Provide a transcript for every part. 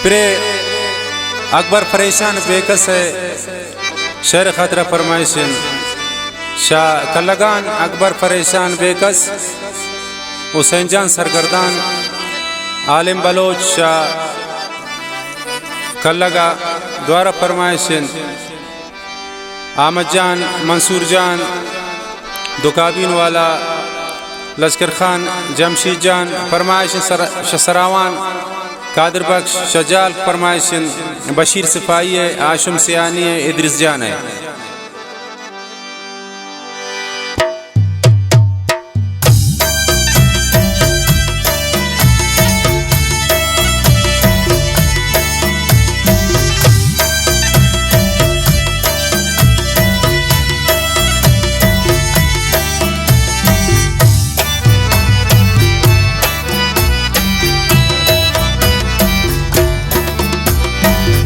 Pray Akbar परेशान बेकस है शेर खतरा फरमाइशन शाह कल्लगान अकबर परेशान बेकस हुसैन जान सरगर्दान आलिम बलोच शाह कल्लगा द्वारा फरमाइशन आमद जान मंसूर जान दुकाबीन वाला लश्कर खान जमशीद जान फरमाइशन शसरावान कादर बख्श शजाल फरमाइशन बशीर सिपाही है आशम सियानी है इद्रिस जान है।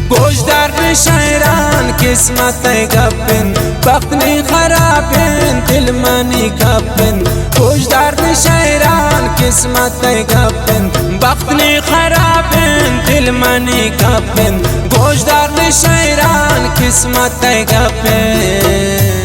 गोशदार शायरान किस्मत गपिन बख्तनी खराबिन दिल मनी गपिन गोशदार शायरान किस्मत गपिन बख्तनी खराबिन दिल मनी गपिन गोशदार शायरान किस्मत गपिन।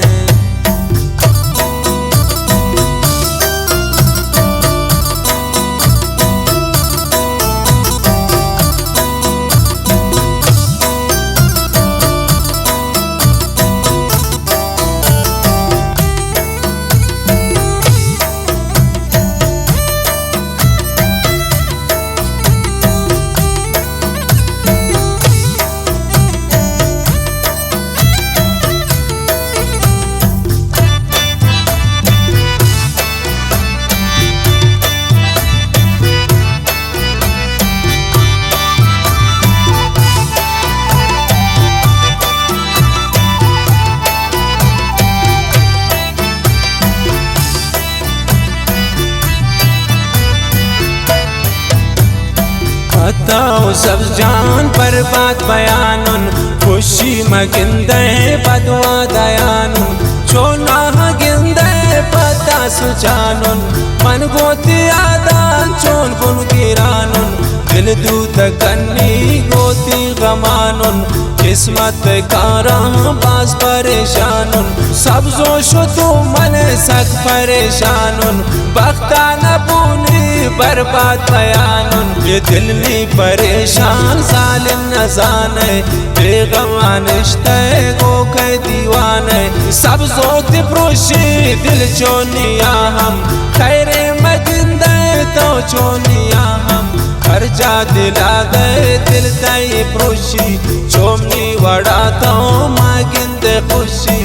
बताओ सब जान पर बात बयानुन खुशी मगिंदे बदवा दयानुन छोना गिंदे पता सुचानुन मन गोती आदान चोन बुन गिरानुन दिल दूत कन्नी गोती गमानुन किस्मत कारा बास परेशानुन सब जोशो तो मन सक परेशानुन बख्ता न पूनी बर्बाद बयानुन ये दिल नी परेशान सालिम न जाने बेगम निश्ते गो के दीवाने सब जोत प्रोशी दिल चोनिया हम खैरे मजिंदे तो चोनिया हम हर जा दिला गए दिल तई प्रोशी चोमनी वड़ा तो मागिंदे खुशी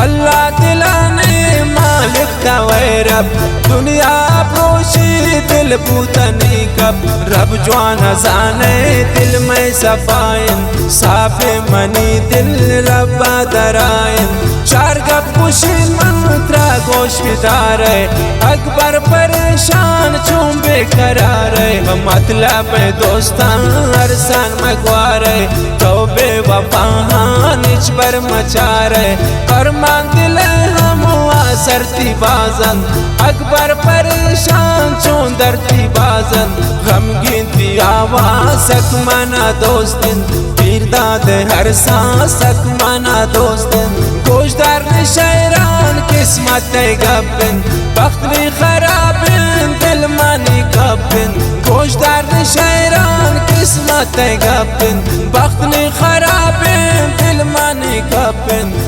अल्लाह दिलाने मालिक तवैरब दुनिया प्रोशी दिल पूतनी कब रब जवान जाने दिल में सफाइन साफे मनी दिल रब्बा दराइन चार गप खुशी मंत्रा गोश विदार अकबर परेशान चूम बेकरार मतलब दोस्तान अरसान मगवार तो बेवफा निच पर मचार फरमान दिल हम सरती बाजन अकबर परेशान चौंदरती बाजन गमगीन आवाज सकमाना दोस्तिन पीर दाद हर सांस सकमाना दोस्तिन गोशदार शायरान किस्मत गपिन बख्तनी खराबिन दिल मानी गपिन गोशदार शायरान किस्मत गपिन बख्तनी खराबिन दिल मानी गपिन।